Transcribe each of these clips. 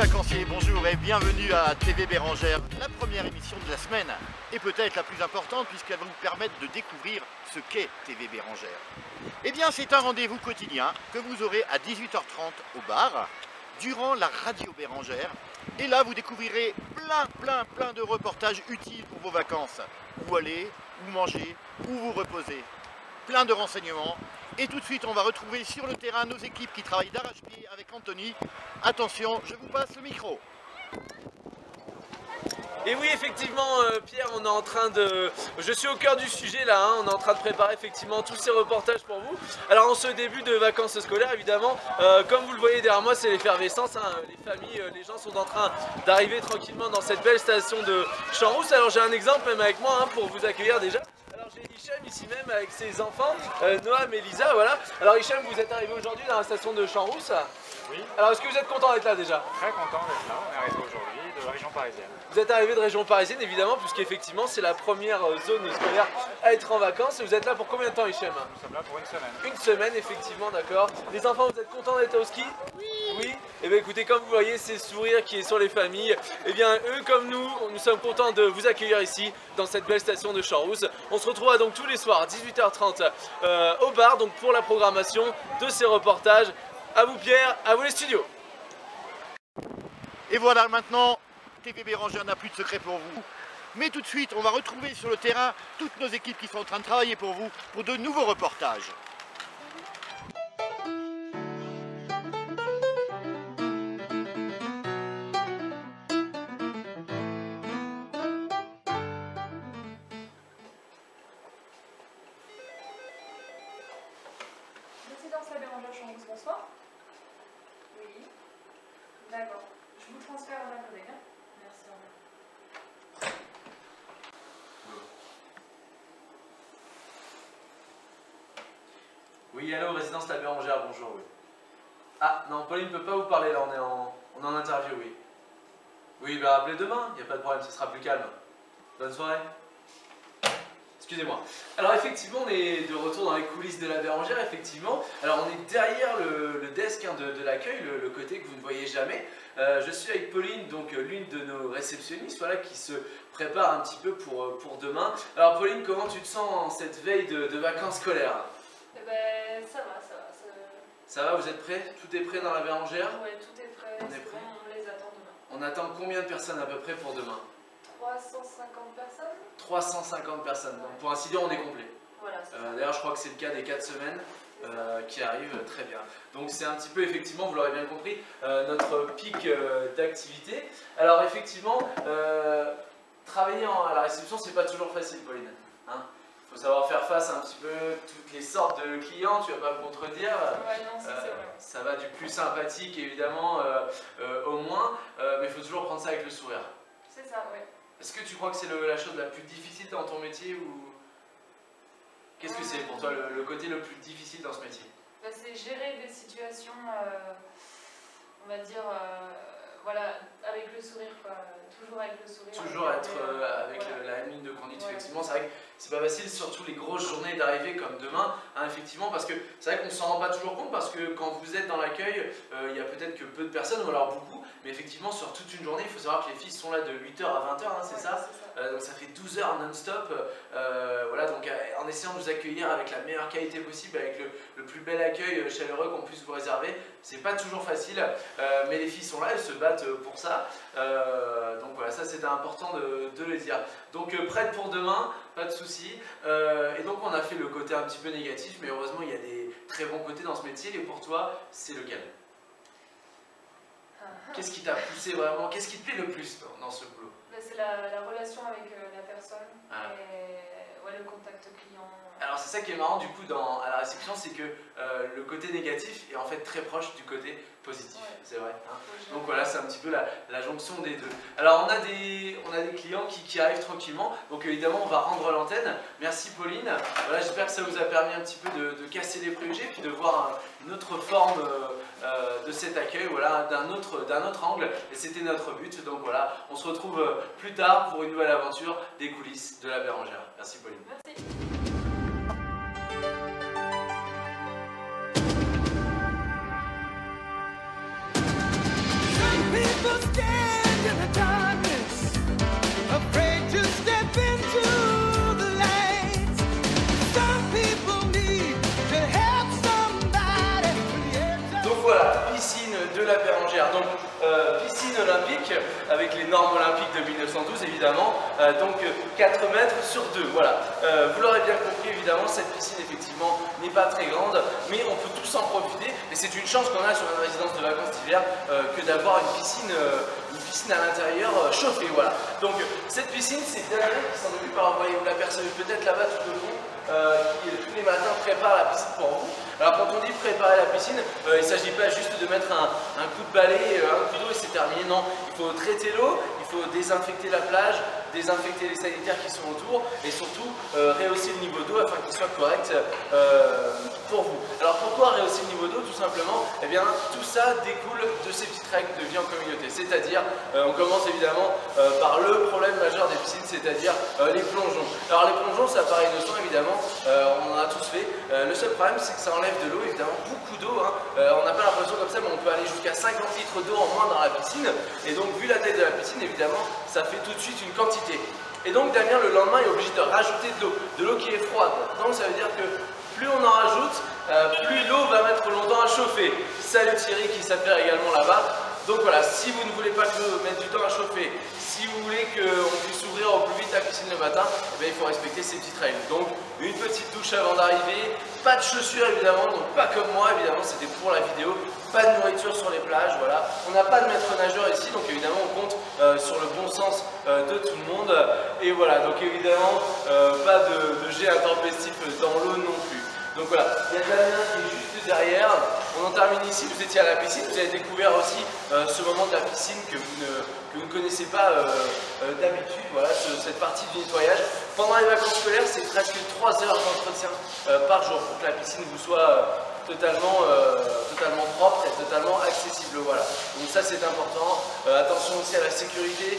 vacanciers, bonjour et bienvenue à TV Bérengère, la première émission de la semaine et peut-être la plus importante puisqu'elle va vous permettre de découvrir ce qu'est TV Bérengère. Eh bien c'est un rendez-vous quotidien que vous aurez à 18h30 au bar, durant la radio Bérengère, et là vous découvrirez plein de reportages utiles pour vos vacances, où aller, où manger, où vous reposer, plein de renseignements. Et tout de suite, on va retrouver sur le terrain nos équipes qui travaillent d'arrache-pied avec Anthony. Attention, je vous passe le micro. Et oui, effectivement, Pierre, on est en train de... Je suis au cœur du sujet là, hein. On est en train de préparer effectivement tous ces reportages pour vous. Alors en ce début de vacances scolaires, évidemment, comme vous le voyez derrière moi, c'est l'effervescence, hein. Les familles, les gens sont en train d'arriver tranquillement dans cette belle station de Champs-Rousse. Alors j'ai un exemple même avec moi, hein, pour vous accueillir déjà. J'ai Hicham ici même avec ses enfants, Noam et Lisa, voilà. Alors Hicham, vous êtes arrivé aujourd'hui dans la station de Champs-Rousse. Oui. Alors est-ce que vous êtes content d'être là déjà? Très content d'être là, on est arrivé aujourd'hui de la région parisienne. Vous êtes arrivé de région parisienne évidemment, puisqu'effectivement c'est la première zone scolaire à être en vacances. Et vous êtes là pour combien de temps Hicham? Nous sommes là pour une semaine. Une semaine effectivement, d'accord. Les enfants, vous êtes contents d'être au ski? Oui. Oui. Et bien écoutez, comme vous voyez, ces sourires qui est sur les familles, et bien eux comme nous sommes contents de vous accueillir ici dans cette belle station de Champs-Rousse. On se retrouvera donc tous les soirs à 18h30 au bar, donc pour la programmation de ces reportages. À vous Pierre, à vous les studios. Et voilà, maintenant, TV Bérengère n'a plus de secret pour vous. Mais tout de suite, on va retrouver sur le terrain toutes nos équipes qui sont en train de travailler pour vous, pour de nouveaux reportages. Résidence La Bérengère Champs-Rousse, bonsoir. Oui. D'accord. Je vous transfère à ma collègue. Merci. Au revoir. Oui, allô, résidence La Bérengère, bonjour, oui. Ah, non, Pauline ne peut pas vous parler, là, on est en interview, oui. Oui, bah appelez demain, il n'y a pas de problème, ce sera plus calme. Bonne soirée. Excusez-moi. Alors effectivement, on est de retour dans les coulisses de La Bérengère, effectivement. Alors on est derrière le desk, hein, de l'accueil, le côté que vous ne voyez jamais. Je suis avec Pauline, donc l'une de nos réceptionnistes, voilà, qui se prépare un petit peu pour demain. Alors Pauline, comment tu te sens en cette veille de vacances scolaires? Eh ben, ça va. Ça va, vous êtes prêts? Tout est prêt dans La Bérengère? Ouais, tout est prêt. On est C'est prêt. bon, on les attend demain. On attend combien de personnes à peu près pour demain? 350 personnes. 350 personnes, donc pour ainsi dire on est complet. Voilà, c'est ça. D'ailleurs je crois que c'est le cas des 4 semaines qui arrivent, très bien. Donc c'est un petit peu effectivement, vous l'aurez bien compris, notre pic d'activité. Alors effectivement, travailler à la réception c'est pas toujours facile Pauline. Hein, faut savoir faire face à un petit peu toutes les sortes de clients, tu vas pas me contredire. Ouais, non, c'est vrai. Ça va du plus sympathique évidemment au moins, mais il faut toujours prendre ça avec le sourire. C'est ça, ouais. Est-ce que tu crois que c'est la chose la plus difficile dans ton métier ou qu'est-ce que c'est pour toi le côté le plus difficile dans ce métier? Bah, c'est gérer des situations, on va dire, voilà, avec le sourire, quoi. Toujours avec le sourire. Toujours être avec voilà. la ligne de conduite, Voilà, effectivement. c'est C'est vrai que c'est pas facile, surtout les grosses journées d'arrivée comme demain, hein, effectivement, parce que c'est vrai qu'on s'en rend pas toujours compte, parce que quand vous êtes dans l'accueil, il y a peut-être que peu de personnes, ou alors beaucoup, mais effectivement, sur toute une journée, il faut savoir que les filles sont là de 8h à 20h, hein, c'est Ouais, ça? Donc ça fait 12 heures non-stop, voilà, donc en essayant de vous accueillir avec la meilleure qualité possible, avec le plus bel accueil chaleureux qu'on puisse vous réserver, c'est pas toujours facile, mais les filles sont là, elles se battent pour ça, donc voilà, ça c'était important de le dire. Donc prête pour demain, pas de soucis, et donc on a fait le côté un petit peu négatif, mais heureusement il y a des très bons côtés dans ce métier, et pour toi, c'est lequel? Qu'est-ce qui t'a poussé vraiment? Qu'est-ce qui te plaît le plus dans ce boulot? C'est la relation avec la personne Ah. et ouais, le contact client. Alors c'est ça qui est marrant du coup à la réception, c'est que le côté négatif est en fait très proche du côté positif, Ouais. c'est vrai. Hein, donc voilà, c'est un petit peu la jonction des deux. Alors on a des clients qui arrivent tranquillement, donc évidemment on va rendre l'antenne. Merci Pauline, voilà, j'espère que ça vous a permis un petit peu de casser les préjugés, puis de voir une autre forme de cet accueil, voilà, d'un autre angle, et c'était notre but. Donc voilà, on se retrouve plus tard pour une nouvelle aventure des coulisses de La Bérengère. Merci Pauline. Merci. People la Bérengère. Donc piscine olympique avec les normes olympiques de 1912 évidemment, donc 4 mètres sur 2, voilà. Vous l'aurez bien compris évidemment, cette piscine effectivement n'est pas très grande, mais on peut tous en profiter et c'est une chance qu'on a sur une résidence de vacances d'hiver que d'avoir une piscine à l'intérieur chauffée, voilà. Donc cette piscine, c'est Damien qui s'en occupe, alors vous l'apercevez peut-être là-bas tout au fond, qui tous les matins prépare la piscine pour vous. Alors quand on dit préparer la piscine, il ne s'agit pas juste de mettre un coup de balai, un coup d'eau et c'est terminé, non. Il faut traiter l'eau, il faut désinfecter la plage, désinfecter les sanitaires qui sont autour et surtout rehausser le niveau d'eau afin qu'il soit correct pour vous. Alors pourquoi rehausser le niveau d'eau? Tout simplement, eh bien tout ça découle de ces petites règles de vie en communauté. C'est-à-dire, on commence évidemment par le problème majeur des piscines, c'est-à-dire les plongeons. Alors les plongeons, ça paraît innocent évidemment, on en a tous fait. Le seul problème, c'est que ça enlève de l'eau, évidemment beaucoup d'eau. Hein. On n'a pas l'impression comme ça, mais on peut aller jusqu'à 50 litres d'eau en moins dans la piscine. Et donc, vu la taille de la piscine, évidemment, ça fait tout de suite une quantité. Et donc, Damien, le lendemain, est obligé de rajouter de l'eau qui est froide. Donc, ça veut dire que plus on en rajoute, plus l'eau va mettre longtemps à chauffer. Salut Thierry qui s'affaire également là-bas. Donc voilà, si vous ne voulez pas que l'eau mette du temps à chauffer, si vous voulez qu'on puisse ouvrir au plus vite la piscine le matin, eh bien, il faut respecter ces petites règles. Donc une petite douche avant d'arriver, pas de chaussures évidemment, donc pas comme moi évidemment, c'était pour la vidéo, pas de nourriture sur les plages, voilà. On n'a pas de maître nageur ici, donc évidemment on compte sur le bon sens de tout le monde. Et voilà, donc évidemment pas de jet intempestif dans l'eau non plus. Donc voilà, il y a Damien qui est juste derrière. On en termine ici, vous étiez à la piscine, vous avez découvert aussi ce moment de la piscine que vous ne connaissez pas d'habitude, voilà, cette partie du nettoyage. Pendant les vacances scolaires, c'est presque 3 heures d'entretien par jour pour que la piscine vous soit totalement propre et totalement accessible, voilà. Donc ça c'est important. Attention aussi à la sécurité,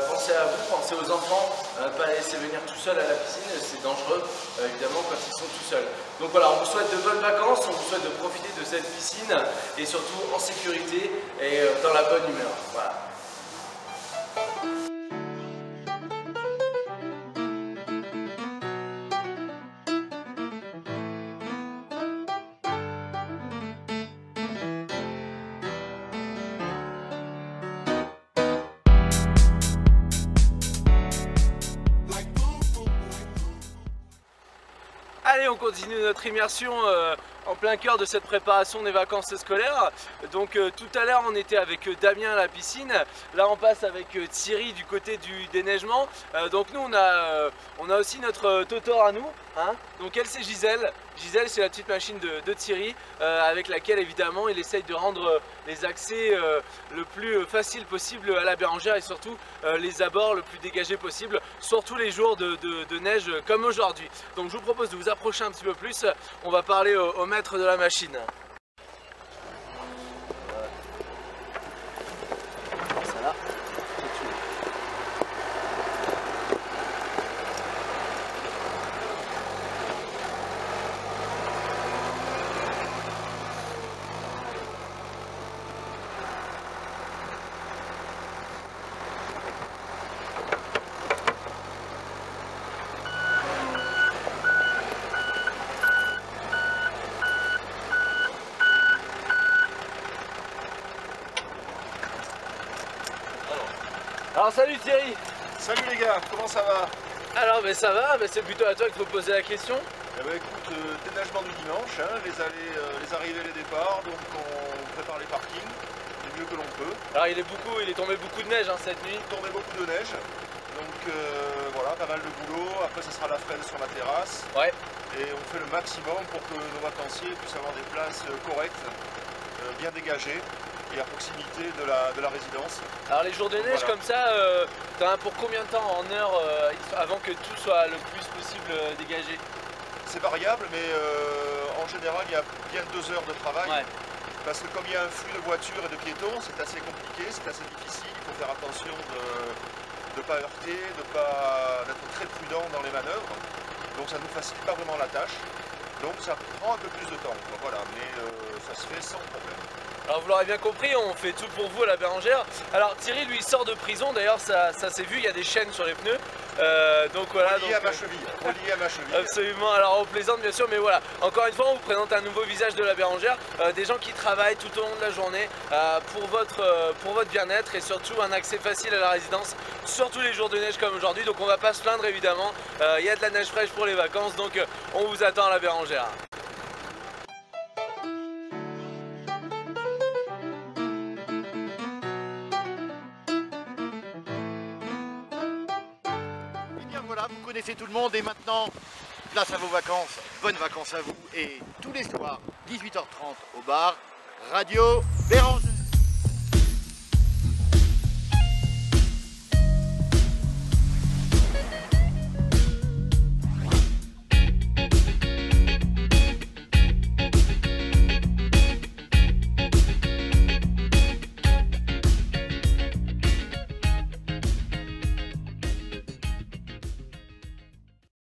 pensez à vous, pensez aux enfants, ne pas les laisser venir tout seul à la piscine, c'est dangereux évidemment quand ils sont tout seuls. Donc voilà, on vous souhaite de bonnes vacances, on vous souhaite de profiter de cette piscine et surtout en sécurité et dans la bonne humeur, voilà. Allez, on continue notre immersion en plein cœur de cette préparation des vacances scolaires. Donc tout à l'heure on était avec Damien à la piscine, là on passe avec Thierry du côté du déneigement. Donc nous on a aussi notre Totor à nous, hein. Donc elle c'est Gisèle. Gisèle c'est la petite machine de Thierry avec laquelle évidemment il essaye de rendre les accès le plus facile possible à la Bérengère et surtout les abords le plus dégagés possible, surtout les jours de neige comme aujourd'hui. Donc je vous propose de vous approcher un petit peu plus, on va parler au maître de la machine. Ça là. Alors salut Thierry. Salut les gars, comment ça va? Alors ben ça va, ben, c'est plutôt à toi qu'il faut poser la question. Eh ben, écoute, déneigement du dimanche, hein, les arrivées et les départs, donc on prépare les parkings du mieux que l'on peut. Alors il est tombé beaucoup de neige hein, cette nuit. Il est tombé beaucoup de neige, donc voilà, pas mal de boulot. Après ça sera la fraise sur la terrasse. Ouais. Et on fait le maximum pour que nos vacanciers puissent avoir des places correctes, bien dégagées et à proximité de la résidence. Alors les jours de neige voilà. comme ça, t'en as pour combien de temps en heure avant que tout soit le plus possible dégagé? C'est variable, mais en général il y a bien 2 heures de travail. Ouais. Parce que comme il y a un flux de voitures et de piétons, c'est assez compliqué, c'est assez difficile, il faut faire attention de ne pas heurter, d'être très prudent dans les manœuvres. Donc ça ne nous facilite pas vraiment la tâche. Donc ça prend un peu plus de temps, voilà, mais ça se fait sans problème. Alors vous l'aurez bien compris, on fait tout pour vous à la Bérengère. Alors Thierry lui il sort de prison, d'ailleurs ça s'est vu, il y a des chaînes sur les pneus. Donc voilà. Relié à ma cheville. Relié à ma cheville. Absolument, alors on plaisante bien sûr, mais voilà, encore une fois on vous présente un nouveau visage de la Bérengère, des gens qui travaillent tout au long de la journée pour votre bien-être et surtout un accès facile à la résidence, surtout les jours de neige comme aujourd'hui, donc on va pas se plaindre évidemment, il y a de la neige fraîche pour les vacances, donc on vous attend à la Bérengère. Voilà, vous connaissez tout le monde et maintenant, place à vos vacances, bonnes vacances à vous et tous les soirs, 18h30 au bar Radio Bérengère.